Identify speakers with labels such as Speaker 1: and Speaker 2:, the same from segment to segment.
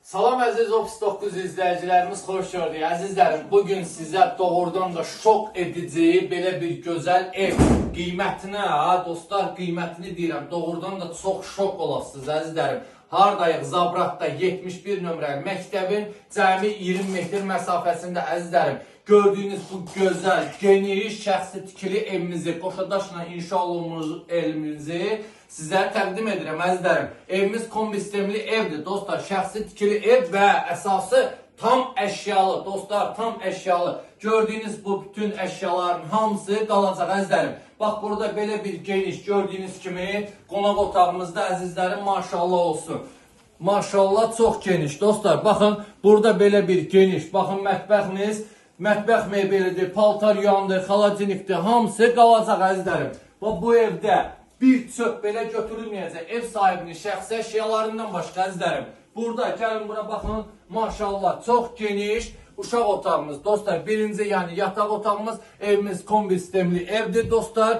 Speaker 1: Salam əziz Office 9 izləyicilərimiz, xoş gördük. Əzizlərim, bugün sizə doğrudan da şok edici belə bir gözəl ev qiymətinə, dostlar, qiymətini deyirəm, doğrudan da çox şok olasınız əzizlərim. Hardayıq? Zabratda 71 nömrəli məktəbin cəmi 20 metr məsafəsində əzizlərim. Gördüyünüz bu gözəl, geniş, şəxsi tikili evimizi, qoşadaşla inşa olunmuş evimizi sizə təqdim edirəm əzizlərim. Evimiz kombi sistemli evdir dostlar. Şəxsi tikili ev və əsası tam əşyalı dostlar, tam əşyalı. Gördüyünüz bu bütün əşyaların hamısı qalacaq əzizlərim. Bax burada belə bir geniş, gördüyünüz kimi qonaq otağımızda əzizlərim maşallah olsun. Maşallah çox geniş dostlar. Baxın burada belə bir geniş. Baxın mətbəximiz, mətbəx mebelidir, paltar yandır, xalacinikdir. Hamısı qalacaq əzizlərim. Bax bu evdə bir çöp belə götürülməyəcək. Ev sahibinin şəxsi əşyalarından başqa əzizlərim. Burada gəlin bura baxın. Maşallah çox geniş uşaq otağımız dostlar. Birinci yəni yataq otağımız, evimiz kombi sistemli evdir dostlar.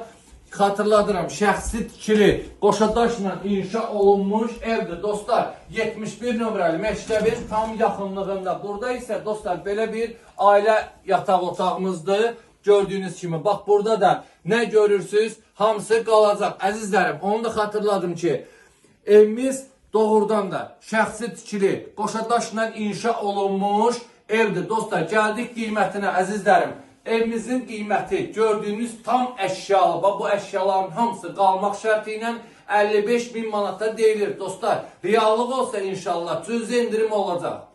Speaker 1: Xatırladıram, şəxsi tikili, qoşadaşla inşa olunmuş evdir dostlar. 71 nömrəli məktəbin tam yaxınlığında. Burada isə dostlar belə bir ailə yataq otağımızdır. Gördüyünüz kimi, bax burada da nə görürsünüz? Hamısı qalacaq. Əzizlərim, onu da xatırladım ki, evimiz doğrudan da şəxsi tikili, qoşadaşla inşa olunmuş evdir dostlar. Gəldik qiymətinə əzizlərim. Evimizin qiyməti gördüyünüz tam əşyalı. Bax bu əşyaların hamısı qalmaq şərti ilə 55.000 manata deyilir dostlar. Reallıq olsa inşallah cüzi indirim olacaq.